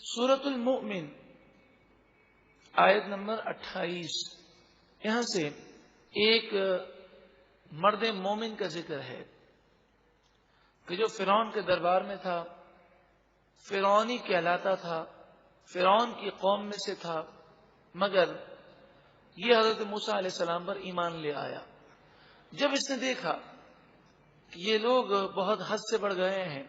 سورۃ المؤمن آیت نمبر 28، یہاں سے ایک مرد مومن کا ذکر ہے کہ جو فرعون کے دربار میں تھا، فرعونی کہلاتا تھا، فرعون کی قوم میں سے تھا، مگر یہ حضرت موسیٰ علیہ السلام پر ایمان لے آیا۔ جب اس نے دیکھا کہ یہ لوگ بہت حد سے بڑھ گئے ہیں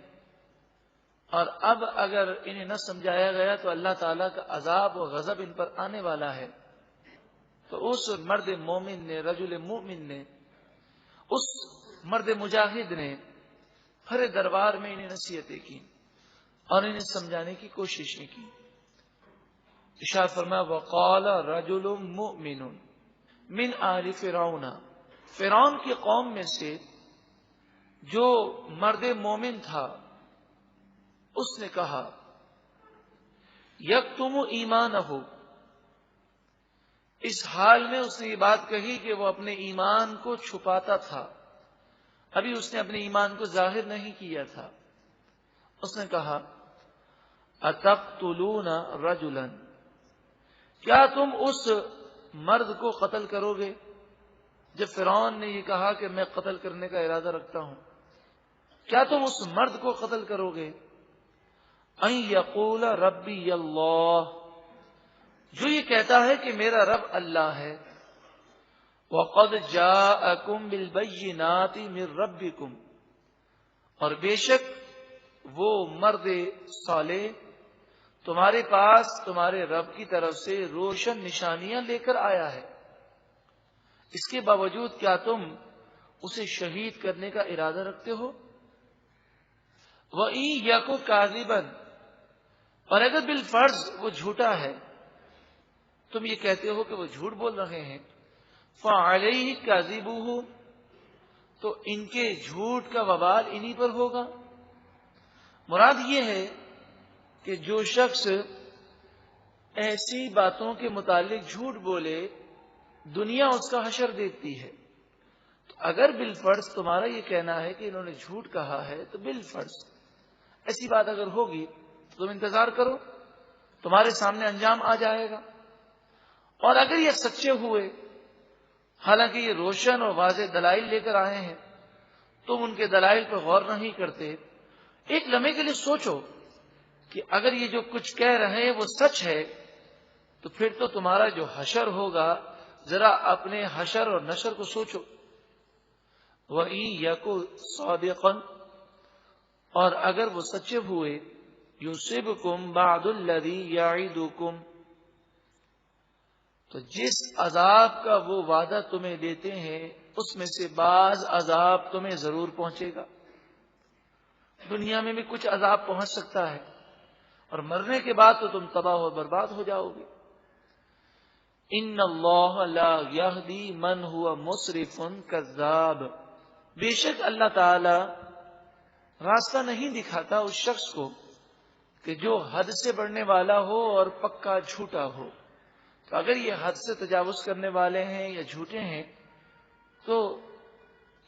اور اب اگر انہیں نہ سمجھایا گیا تو اللہ تعالیٰ کا عذاب و غضب ان پر آنے والا ہے، تو اس مرد مومن نے، رجل مومن نے، اس مرد مجاہد نے بھرے دربار میں انہیں نصیحتیں کی اور انہیں سمجھانے کی کوششیں کی۔ ارشاد فرمایا وقال رجل مؤمن من آل فرعون، فرعون کی قوم میں سے جو مرد مومن تھا اس نے کہا یکتم ایمانہ، اس حال میں اس نے یہ بات کہی کہ وہ اپنے ایمان کو چھپاتا تھا، ابھی اس نے اپنے ایمان کو ظاہر نہیں کیا تھا۔ اس نے کہا اتقتلون رجلا، کیا تم اس مرد کو قتل کرو گے؟ جب فرعون نے یہ کہا کہ میں قتل کرنے کا ارادہ رکھتا ہوں، کیا تم اس مرد کو قتل کرو گے؟ ان یقول ربی اللہ، جو یہ کہتا ہے کہ میرا رب اللہ ہے، وقد جاءکم بالبینات من ربکم، اور بے شک وہ مرد صالح تمہارے پاس تمہارے رب کی طرف سے روشن نشانیاں لے کر آیا ہے، اس کے باوجود کیا تم اسے شہید کرنے کا ارادہ رکھتے ہو؟ وَإِن يَكُ كَاذِبًا، اور اگر بالفرض وہ جھوٹا ہے، تم یہ کہتے ہو کہ وہ جھوٹ بول رہے ہیں، فَعَلَيْهِ كَاذِبُهُ، تو ان کے جھوٹ کا وبال انہی پر ہوگا۔ مراد یہ ہے کہ جو شخص ایسی باتوں کے متعلق جھوٹ بولے، دنیا اس کا حشر دیکھتی ہے۔ تو اگر بالفرض تمہارا یہ کہنا ہے کہ انہوں نے جھوٹ کہا ہے، تو بالفرض ایسی بات اگر ہوگی تو تم انتظار کرو، تمہارے سامنے انجام آ جائے گا۔ اور اگر یہ سچے ہوئے، حالانکہ یہ روشن اور واضح دلائل لے کر آئے ہیں، تم ان کے دلائل پر غور نہیں کرتے، ایک لمحے کے لیے سوچو کہ اگر یہ جو کچھ کہہ رہے ہیں وہ سچ ہے، تو پھر تو تمہارا جو حشر ہوگا، ذرا اپنے حشر اور نشر کو سوچو۔ وَإِن يَكُ صَادِقًا، اور اگر وہ سچے ہوئے، يُصِبْكُمْ بَعْضُ الَّذِي يَعِدُكُمْ، تو جس عذاب کا وہ وعدہ تمہیں دیتے ہیں اس میں سے بعض عذاب تمہیں ضرور پہنچے گا۔ دنیا میں بھی کچھ عذاب پہنچ سکتا ہے، اور مرنے کے بعد تو تم تباہ و برباد ہو جاؤ گے۔ ان اللہ لا یہدی من ہوا مسرف کذاب، بے شک اللہ تعالی راستہ نہیں دکھاتا اس شخص کو کہ جو حد سے بڑھنے والا ہو اور پکا جھوٹا ہو۔ تو اگر یہ حد سے تجاوز کرنے والے ہیں یا جھوٹے ہیں تو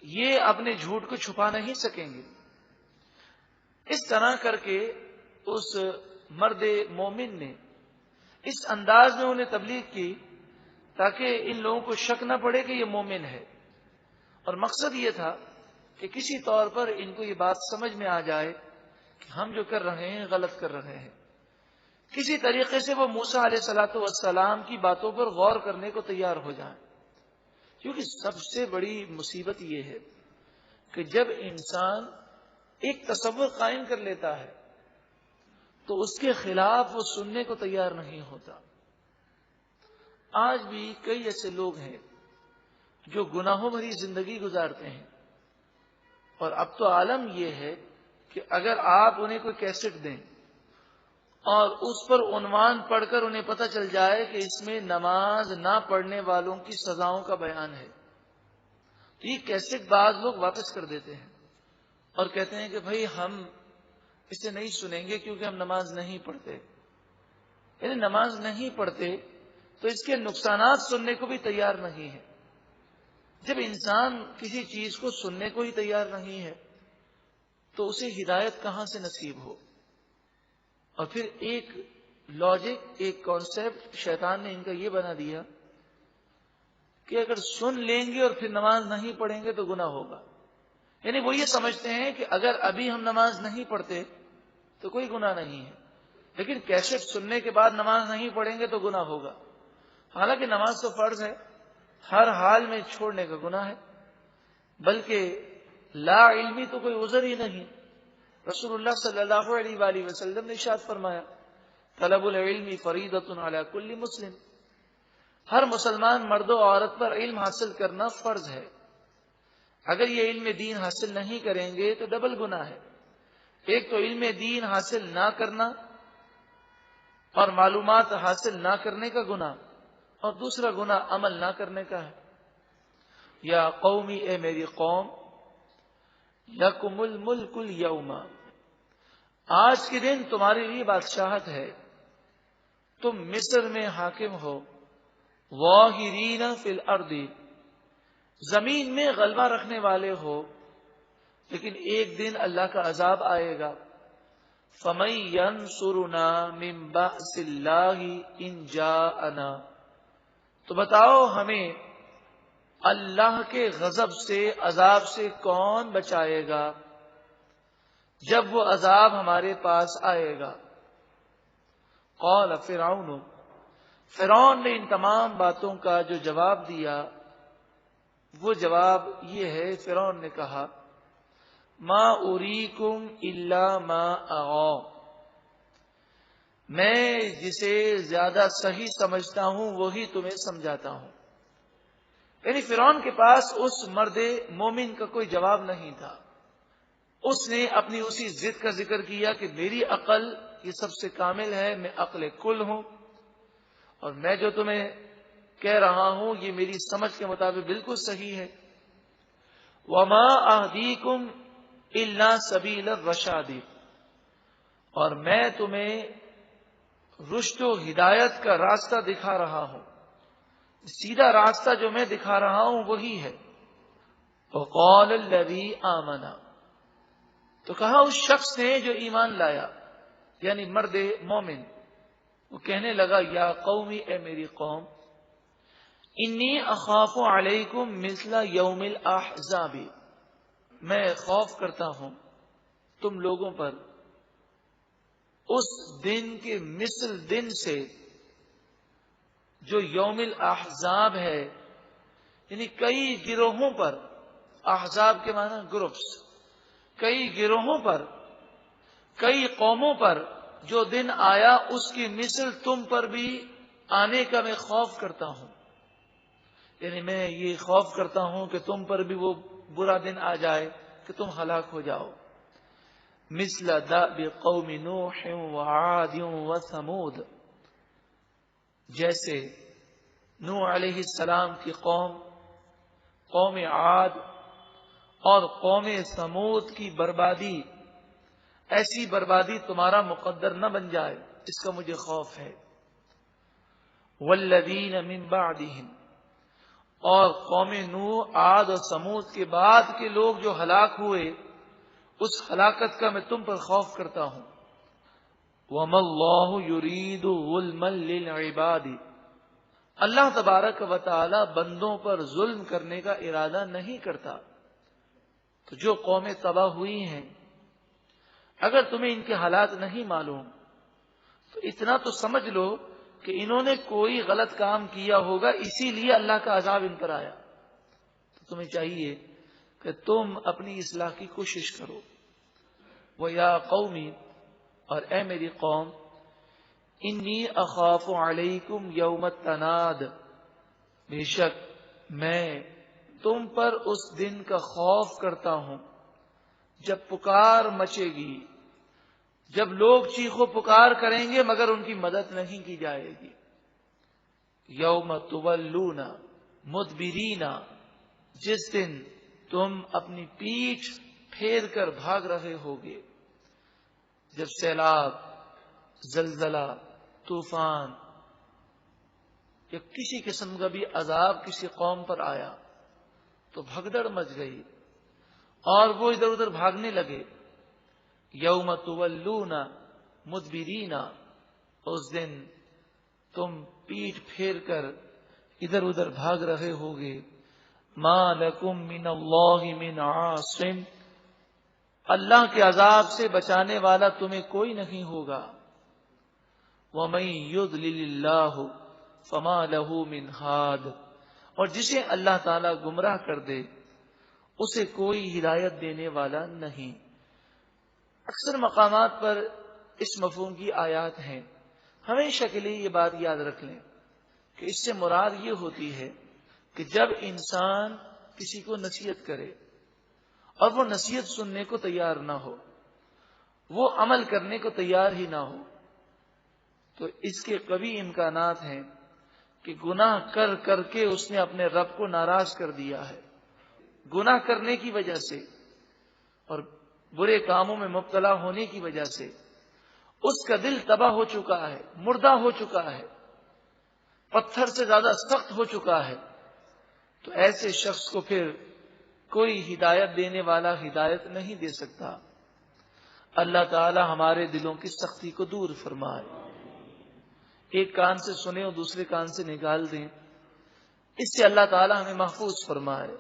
یہ اپنے جھوٹ کو چھپا نہیں سکیں گے۔ اس طرح کر کے اس مرد مومن نے اس انداز میں انہیں تبلیغ کی تاکہ ان لوگوں کو شک نہ پڑے کہ یہ مومن ہے، اور مقصد یہ تھا کہ کسی طور پر ان کو یہ بات سمجھ میں آ جائے کہ ہم جو کر رہے ہیں غلط کر رہے ہیں۔ کسی طریقے سے وہ موسیٰ علیہ الصلوۃ والسلام کی باتوں پر غور کرنے کو تیار ہو جائیں، کیونکہ سب سے بڑی مصیبت یہ ہے کہ جب انسان ایک تصور قائم کر لیتا ہے تو اس کے خلاف وہ سننے کو تیار نہیں ہوتا۔ آج بھی کئی ایسے لوگ ہیں جو گناہوں بھری زندگی گزارتے ہیں، اور اب تو عالم یہ ہے کہ اگر آپ انہیں کوئی کیسٹ دیں اور اس پر عنوان پڑھ کر انہیں پتہ چل جائے کہ اس میں نماز نہ پڑھنے والوں کی سزاؤں کا بیان ہے، تو یہ کیسٹ بعض لوگ واپس کر دیتے ہیں اور کہتے ہیں کہ بھائی ہم اسے نہیں سنیں گے کیونکہ ہم نماز نہیں پڑھتے۔ یعنی نماز نہیں پڑھتے تو اس کے نقصانات سننے کو بھی تیار نہیں ہے۔ جب انسان کسی چیز کو سننے کو ہی تیار نہیں ہے تو اسے ہدایت کہاں سے نصیب ہو؟ اور پھر ایک لاجک، ایک کانسیپٹ شیطان نے ان کا یہ بنا دیا کہ اگر سن لیں گے اور پھر نماز نہیں پڑھیں گے تو گناہ ہوگا. یعنی وہ یہ سمجھتے ہیں کہ اگر ابھی ہم نماز نہیں پڑھتے تو کوئی گناہ نہیں ہے، لیکن کیسٹ سننے کے بعد نماز نہیں پڑھیں گے تو گناہ ہوگا. حالانکہ نماز تو فرض ہے، ہر حال میں چھوڑنے کا گناہ ہے، بلکہ لا علمی تو کوئی عذر ہی نہیں. رسول اللہ صلی اللہ علیہ وآلہ وسلم نے ارشاد فرمایا طلب العلم فریضۃ علی کل مسلم، ہر مسلمان مرد و عورت پر علم حاصل کرنا فرض ہے. اگر یہ علم دین حاصل نہیں کریں گے تو ڈبل گناہ ہے. ایک تو علم دین حاصل نہ کرنا اور معلومات حاصل نہ کرنے کا گناہ، اور دوسرا گناہ عمل نہ کرنے کا ہے. یا قومی، اے میری قوم، لکم الملک اليوم، آج کے دن تمہارے لیے بادشاہت ہے، تم مصر میں حاکم ہو. ظاہرین فی الارض، زمین میں غلبہ رکھنے والے ہو، لیکن ایک دن اللہ کا عذاب آئے گا. فَمَن يَنصُرُنَا مِن بَأْسِ اللَّهِ إِن جَاءَنَا، تو بتاؤ ہمیں اللہ کے غضب سے، عذاب سے کون بچائے گا جب وہ عذاب ہمارے پاس آئے گا. قال فرعون، فرعون نے ان تمام باتوں کا جو جواب دیا وہ جواب یہ ہے. فرعون نے کہا ما اریکم الا ما اغا، میں جسے زیادہ صحیح سمجھتا ہوں وہی تمہیں سمجھاتا ہوں. یعنی فرعون کے پاس اس مرد مومن کا کوئی جواب نہیں تھا. اس نے اپنی اسی ضد کا ذکر کیا کہ میری عقل یہ سب سے کامل ہے، میں عقل کل ہوں، اور میں جو تمہیں کہہ رہا ہوں یہ میری سمجھ کے مطابق بالکل صحیح ہے. وما اہدیکم الا سبیل الرشاد، اور میں تمہیں رشد و ہدایت کا راستہ دکھا رہا ہوں، سیدھا راستہ جو میں دکھا رہا ہوں وہی ہے. وقال الذی آمن، تو کہا اس شخص نے جو ایمان لایا، یعنی مرد مومن، وہ کہنے لگا یا قومی، اے میری قوم، انی اخاف علیکم مثل یوم الاحزاب، میں خوف کرتا ہوں تم لوگوں پر اس دن کے مثل دن سے جو یوم الاحزاب ہے. یعنی کئی گروہوں پر، احزاب کے معنی گروپس، کئی گروہوں پر، کئی قوموں پر جو دن آیا اس کی مثل تم پر بھی آنے کا میں خوف کرتا ہوں. یعنی میں یہ خوف کرتا ہوں کہ تم پر بھی وہ برا دن آ جائے کہ تم ہلاک ہو جاؤ. مثل دأب قوم نوح وعاد وثمود، جیسے نوح علیہ السلام کی قوم، قوم عاد اور قوم ثمود کی بربادی، ایسی بربادی تمہارا مقدر نہ بن جائے، اس کا مجھے خوف ہے. والذین من بعدہم، اور قوم نوح، عاد اور ثمود کے بعد کے لوگ جو ہلاک ہوئے اس ہلاکت کا میں تم پر خوف کرتا ہوں. وَمَا اللَّهُ يُرِيدُ ظُلْمًا لِلْعِبَادِ، اللہ تبارک و تعالی بندوں پر ظلم کرنے کا ارادہ نہیں کرتا. تو جو قومیں تباہ ہوئی ہیں، اگر تمہیں ان کے حالات نہیں معلوم تو اتنا تو سمجھ لو کہ انہوں نے کوئی غلط کام کیا ہوگا، اسی لیے اللہ کا عذاب ان پر آیا. تو تمہیں چاہیے کہ تم اپنی اصلاح کی کوشش کرو. وَيَا قَوْمِ، اور اے میری قوم، انی اخاف علیکم یوم التناد، بے شک میں تم پر اس دن کا خوف کرتا ہوں جب پکار مچے گی، جب لوگ چیخو پکار کریں گے مگر ان کی مدد نہیں کی جائے گی. یوم تولون مدبرین، جس دن تم اپنی پیٹھ پھیر کر بھاگ رہے ہوگے. جب سیلاب، زلزلہ، طوفان یا کسی قسم کا بھی عذاب کسی قوم پر آیا تو بھگدڑ مچ گئی اور وہ ادھر ادھر بھاگنے لگے. یوم تولون مدبرین، اس دن تم پیٹھ پھیر کر ادھر ادھر بھاگ رہے ہوگے. ما لکم من اللہ من عاصم، اللہ کے عذاب سے بچانے والا تمہیں کوئی نہیں ہوگا. وَمَن يُضْلِلِ اللَّهُ فَمَا لَهُ مِنْ هَادٍ، اور جسے اللہ تعالیٰ گمراہ کر دے اسے کوئی ہدایت دینے والا نہیں. اکثر مقامات پر اس مفہوم کی آیات ہیں. ہمیشہ کے لیے یہ بات یاد رکھ لیں کہ اس سے مراد یہ ہوتی ہے کہ جب انسان کسی کو نصیحت کرے اور وہ نصیحت سننے کو تیار نہ ہو، وہ عمل کرنے کو تیار ہی نہ ہو، تو اس کے قوی امکانات ہیں کہ گناہ کر کر کے اس نے اپنے رب کو ناراض کر دیا ہے. گناہ کرنے کی وجہ سے اور برے کاموں میں مبتلا ہونے کی وجہ سے اس کا دل تباہ ہو چکا ہے، مردہ ہو چکا ہے، پتھر سے زیادہ سخت ہو چکا ہے. تو ایسے شخص کو پھر کوئی ہدایت دینے والا ہدایت نہیں دے سکتا. اللہ تعالی ہمارے دلوں کی سختی کو دور فرمائے. ایک کان سے سنے اور دوسرے کان سے نکال دیں، اس سے اللہ تعالی ہمیں محفوظ فرمائے.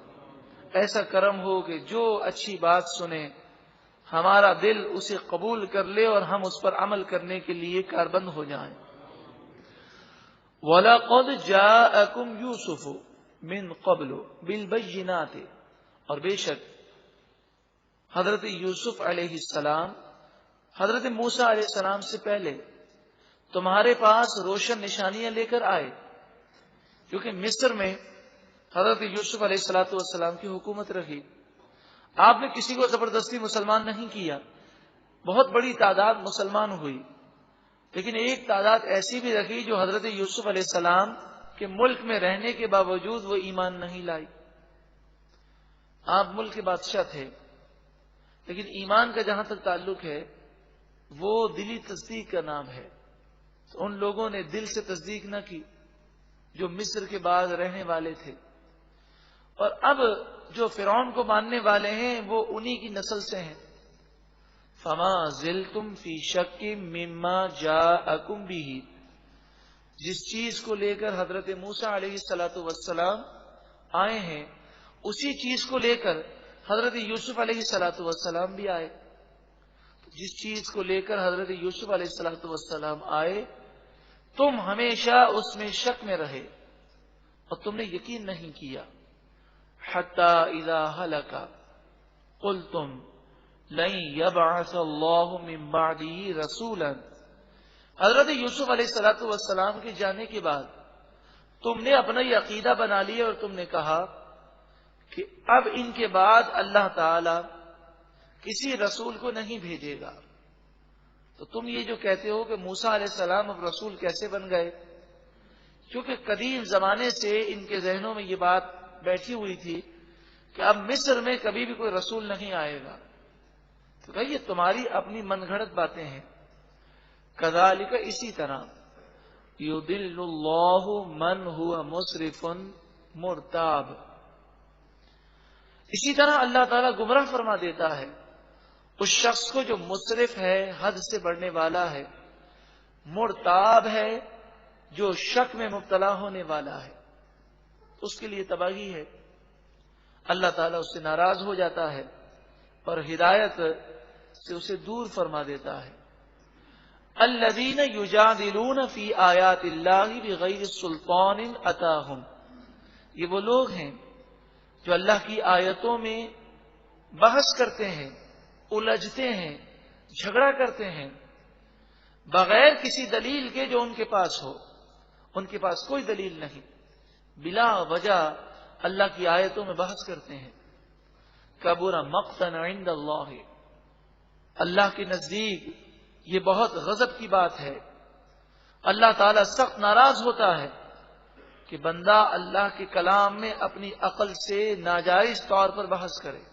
ایسا کرم ہو کہ جو اچھی بات سنے ہمارا دل اسے قبول کر لے اور ہم اس پر عمل کرنے کے لیے کاربند ہو جائیں. وَلَقَدْ جَاءَكُمْ يُوسُفُ مِنْ قَبْلُ بِالْبَيِّنَاتِ، اور بے شک حضرت یوسف علیہ السلام حضرت موسیٰ علیہ السلام سے پہلے تمہارے پاس روشن نشانیاں لے کر آئے. کیونکہ مصر میں حضرت یوسف علیہ السلام کی حکومت رہی. آپ نے کسی کو زبردستی مسلمان نہیں کیا. بہت بڑی تعداد مسلمان ہوئی، لیکن ایک تعداد ایسی بھی رکھی جو حضرت یوسف علیہ السلام کے ملک میں رہنے کے باوجود وہ ایمان نہیں لائی. آپ ملک کے بادشاہ تھے، لیکن ایمان کا جہاں تک تعلق ہے وہ دلی تصدیق کا نام ہے. تو ان لوگوں نے دل سے تصدیق نہ کی جو مصر کے بعد رہنے والے تھے. اور اب جو فرعون کو ماننے والے ہیں وہ انہی کی نسل سے ہیں. فما زلتم فی شک مما جاءکم بہ، جس چیز کو لے کر حضرت موسیٰ علیہ السلام آئے ہیں اسی چیز کو لے کر حضرت یوسف علیہ السلام بھی آئے. جس چیز کو لے کر حضرت یوسف علیہ السلام آئے تم ہمیشہ اس میں شک میں رہے اور تم نے یقین نہیں کیا. حتی اذا ہلک قلتم لن یبعث اللہ من بعدہ رسولا، حضرت یوسف علیہ السلام کے جانے کے بعد تم نے اپنا یہ عقیدہ بنا لیا اور تم نے کہا کہ اب ان کے بعد اللہ تعالی کسی رسول کو نہیں بھیجے گا. تو تم یہ جو کہتے ہو کہ موسیٰ علیہ السلام اب رسول کیسے بن گئے، کیونکہ قدیم زمانے سے ان کے ذہنوں میں یہ بات بیٹھی ہوئی تھی کہ اب مصر میں کبھی بھی کوئی رسول نہیں آئے گا. تو بھائی یہ تمہاری اپنی من گھڑت باتیں ہیں. کذالک، اسی طرح یضل اللہ من ہوا مسرف مرتاب، اسی طرح اللہ تعالیٰ گمراہ فرما دیتا ہے اس شخص کو جو مسرف ہے، حد سے بڑھنے والا ہے، مرتاب ہے، جو شک میں مبتلا ہونے والا ہے. اس کے لیے تباہی ہے. اللہ تعالیٰ اس سے ناراض ہو جاتا ہے اور ہدایت سے اسے دور فرما دیتا ہے. الذین یجادلون فی آیات اللہ بغیر سلطان اتاہم، یہ وہ لوگ ہیں جو اللہ کی آیتوں میں بحث کرتے ہیں، الجھتے ہیں، جھگڑا کرتے ہیں بغیر کسی دلیل کے جو ان کے پاس ہو. ان کے پاس کوئی دلیل نہیں، بلا وجہ اللہ کی آیتوں میں بحث کرتے ہیں. کبر مقتا عند اللہ، اللہ کے نزدیک یہ بہت غضب کی بات ہے. اللہ تعالیٰ سخت ناراض ہوتا ہے کہ بندہ اللہ کے کلام میں اپنی عقل سے ناجائز طور پر بحث کرے.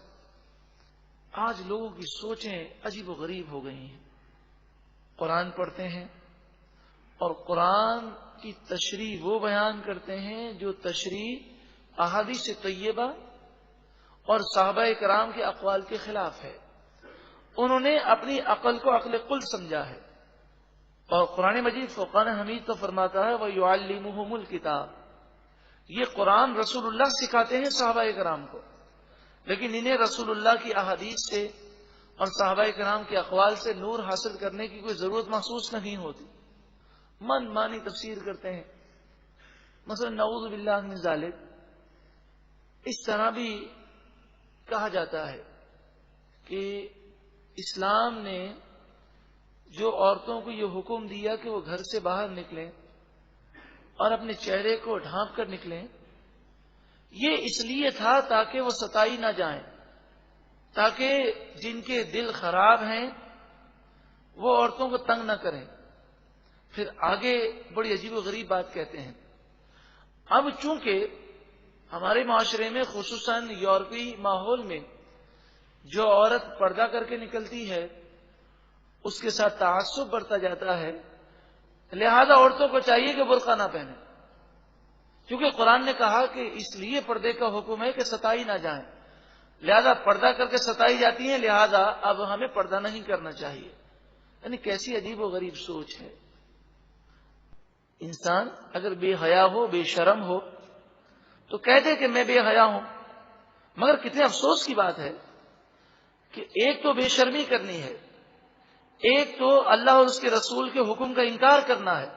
آج لوگوں کی سوچیں عجیب و غریب ہو گئی ہیں. قرآن پڑھتے ہیں اور قرآن کی تشریح وہ بیان کرتے ہیں جو تشریح احادیث طیبہ اور صحابہ کرام کے اقوال کے خلاف ہے. انہوں نے اپنی عقل کو عقل قل سمجھا ہے اور قرآن مجید فرقان حمید تو فرماتا ہے وَيُعَلِّمُهُمُ الْكِتَابَ، یہ قرآن رسول اللہ سکھاتے ہیں صحابہ کرام کو، لیکن انہیں رسول اللہ کی احادیث سے اور صحابہ کرام کے اقوال سے نور حاصل کرنے کی کوئی ضرورت محسوس نہیں ہوتی، من مانی تفسیر کرتے ہیں۔ مثلا نعوذ باللہ من ذالک، اس طرح بھی کہا جاتا ہے کہ اسلام نے جو عورتوں کو یہ حکم دیا کہ وہ گھر سے باہر نکلیں اور اپنے چہرے کو ڈھانپ کر نکلیں، یہ اس لیے تھا تاکہ وہ ستائی نہ جائیں، تاکہ جن کے دل خراب ہیں وہ عورتوں کو تنگ نہ کریں۔ پھر آگے بڑی عجیب و غریب بات کہتے ہیں، اب چونکہ ہمارے معاشرے میں خصوصاً یورپی ماحول میں جو عورت پردہ کر کے نکلتی ہے اس کے ساتھ تعصب بڑھتا جاتا ہے، لہذا عورتوں کو چاہیے کہ برقع نہ پہنیں، کیونکہ قرآن نے کہا کہ اس لیے پردے کا حکم ہے کہ ستائی نہ جائیں، لہذا پردہ کر کے ستائی جاتی ہیں، لہذا اب ہمیں پردہ نہیں کرنا چاہیے۔ یعنی کیسی عجیب و غریب سوچ ہے۔ انسان اگر بے حیا ہو، بے شرم ہو تو کہہ دے کہ میں بے حیا ہوں، مگر کتنے افسوس کی بات ہے کہ ایک تو بے شرمی کرنی ہے، ایک تو اللہ اور اس کے رسول کے حکم کا انکار کرنا ہے،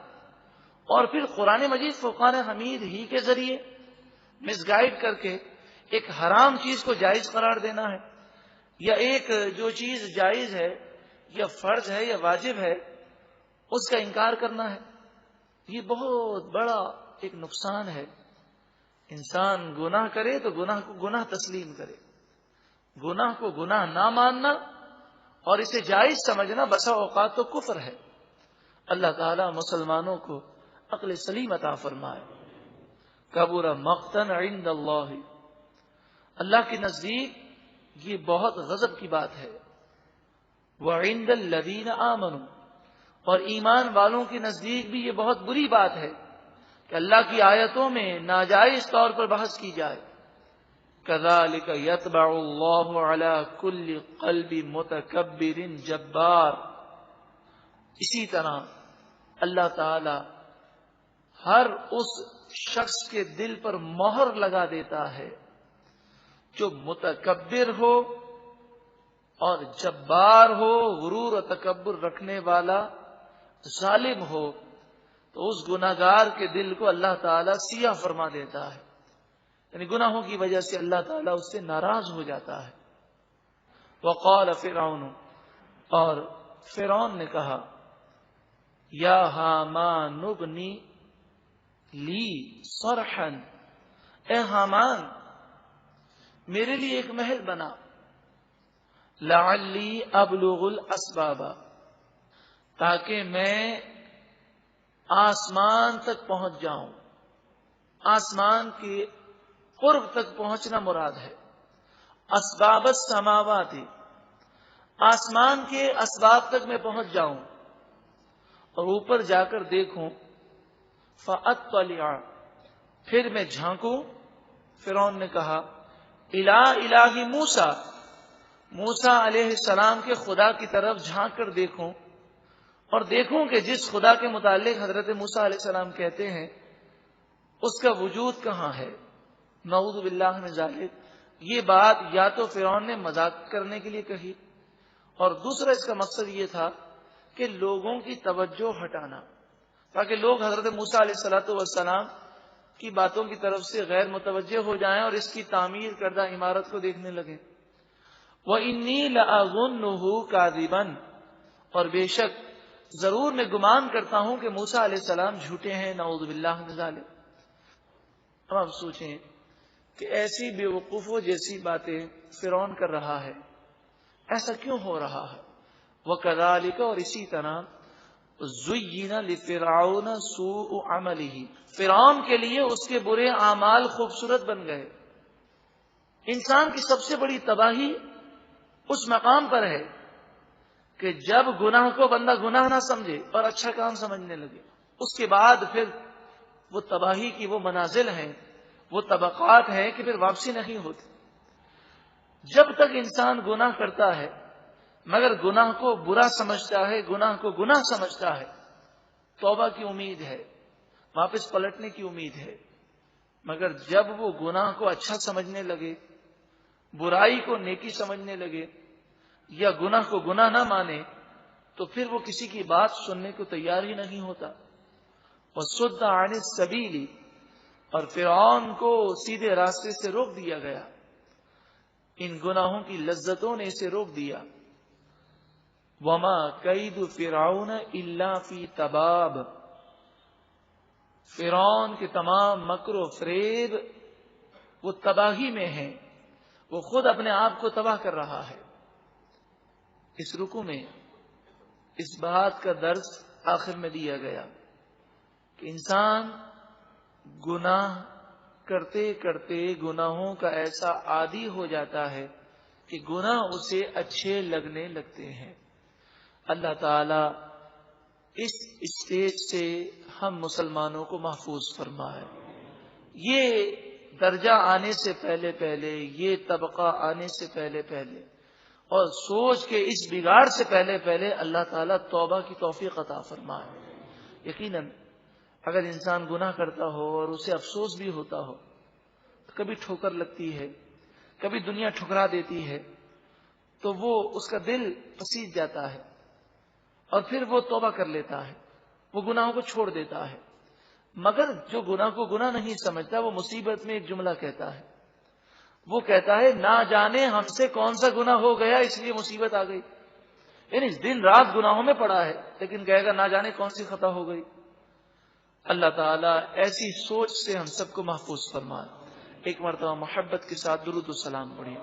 اور پھر قرآن مجید فرقان حمید ہی کے ذریعے مس گائیڈ کر کے ایک حرام چیز کو جائز قرار دینا ہے، یا ایک جو چیز جائز ہے یا فرض ہے یا واجب ہے اس کا انکار کرنا ہے۔ یہ بہت بڑا ایک نقصان ہے۔ انسان گناہ کرے تو گناہ کو گناہ تسلیم کرے، گناہ کو گناہ نہ ماننا اور اسے جائز سمجھنا بسا اوقات تو کفر ہے۔ اللہ تعالی مسلمانوں کو عقل سلیم عطا فرمائے۔ کبر مقتا عند اللہ، اللہ کے نزدیک یہ بہت غضب کی بات ہے۔ وعند الذین آمنوا، اور ایمان والوں کے نزدیک بھی یہ بہت بری بات ہے کہ اللہ کی آیتوں میں ناجائز طور پر بحث کی جائے۔ کذالک یطبع اللہ علی کل قلب متکبر جبار، اسی طرح اللہ تعالی ہر اس شخص کے دل پر مہر لگا دیتا ہے جو متکبر ہو اور جبار ہو، غرور و تکبر رکھنے والا ظالم ہو، تو اس گناہگار کے دل کو اللہ تعالیٰ سیاہ فرما دیتا ہے، یعنی گناہوں کی وجہ سے اللہ تعالیٰ اس سے ناراض ہو جاتا ہے۔ وقال فرعون، اور فرعون نے کہا، یا حامان ابنی لی صرحا، اے حامان میرے لیے ایک محل بنا، لعلی ابلغ الاسباب، تاکہ میں آسمان تک پہنچ جاؤں۔ آسمان کے قرب تک پہنچنا مراد ہے۔ اسباب السماوات، آسمان کے اسباب تک میں پہنچ جاؤں اور اوپر جا کر دیکھوں۔ فاطلع، پھر میں جھانکوں۔ فرعون نے کہا، الہ موسیٰ، موسیٰ علیہ السلام کے خدا کی طرف جھانک کر دیکھوں اور دیکھوں کہ جس خدا کے متعلق حضرت موسیٰ علیہ السلام کہتے ہیں اس کا وجود کہاں ہے۔ نعوذ باللہ من ذالک، یہ بات یا تو فرعون نے مذاق کرنے کے لیے کہی، اور دوسرا اس کا مقصد یہ تھا کہ لوگوں کی توجہ ہٹانا، تاکہ لوگ حضرت موسیٰ علیہ السلام کی باتوں کی طرف سے غیر متوجہ ہو جائیں اور اس کی تعمیر کردہ عمارت کو دیکھنے لگیں۔ وَإِنِّي لَأَظُنُّهُ كَاذِبًا، اور بے شک ضرور میں گمان کرتا ہوں کہ موسیٰ علیہ السلام جھوٹے ہیں، نعوذ باللہ من ذالک۔ اب آپ سوچیں کہ ایسی بے وقوفوں جیسی باتیں فرعون کر رہا ہے، ایسا کیوں ہو رہا ہے؟ وَكَذَلِكَ، اور اسی طرح زُيِّنَ لِفِرْعَوْنَ سُوءُ عَمَلِهِ، فرعون کے لیے اس کے برے اعمال خوبصورت بن گئے۔ انسان کی سب سے بڑی تباہی اس مقام پر ہے کہ جب گناہ کو بندہ گناہ نہ سمجھے اور اچھا کام سمجھنے لگے، اس کے بعد پھر وہ تباہی کی وہ منازل ہیں، وہ طبقات ہیں کہ پھر واپسی نہیں ہوتی۔ جب تک انسان گناہ کرتا ہے مگر گناہ کو برا سمجھتا ہے، گناہ کو گناہ سمجھتا ہے، توبہ کی امید ہے، واپس پلٹنے کی امید ہے، مگر جب وہ گناہ کو اچھا سمجھنے لگے، برائی کو نیکی سمجھنے لگے، یا گناہ کو گناہ نہ مانے، تو پھر وہ کسی کی بات سننے کو تیار ہی نہیں ہوتا۔ وَصُدَّ عَنِ السَّبِيلِ، اور فرعون کو سیدھے راستے سے روک دیا گیا، ان گناہوں کی لذتوں نے اسے روک دیا۔ وَمَا كَيْدُ فِرْعَوْنَ إِلَّا فِي تَبَابٍ، فرعون کے تمام مکر و فریب وہ تباہی میں ہیں، وہ خود اپنے آپ کو تباہ کر رہا ہے۔ اس رکوع میں اس بات کا درس آخر میں دیا گیا کہ انسان گناہ کرتے کرتے گناہوں کا ایسا عادی ہو جاتا ہے کہ گناہ اسے اچھے لگنے لگتے ہیں۔ اللہ تعالی اس اسٹیج سے ہم مسلمانوں کو محفوظ فرمائے۔ یہ درجہ آنے سے پہلے پہلے، یہ طبقہ آنے سے پہلے پہلے، اور سوچ کے اس بگاڑ سے پہلے پہلے اللہ تعالیٰ توبہ کی توفیق عطا فرمائے۔ یقیناً اگر انسان گناہ کرتا ہو اور اسے افسوس بھی ہوتا ہو، کبھی ٹھوکر لگتی ہے، کبھی دنیا ٹھکرا دیتی ہے، تو وہ اس کا دل پسیج جاتا ہے اور پھر وہ توبہ کر لیتا ہے، وہ گناہوں کو چھوڑ دیتا ہے۔ مگر جو گناہ کو گناہ نہیں سمجھتا، وہ مصیبت میں ایک جملہ کہتا ہے، وہ کہتا ہے نہ جانے ہم سے کون سا گناہ ہو گیا اس لیے مصیبت آ گئی۔ یعنی دن رات گناہوں میں پڑا ہے، لیکن کہے گا نہ جانے کون سی خطا ہو گئی۔ اللہ تعالیٰ ایسی سوچ سے ہم سب کو محفوظ فرمائے۔ ایک مرتبہ محبت کے ساتھ درود و سلام پڑھیے۔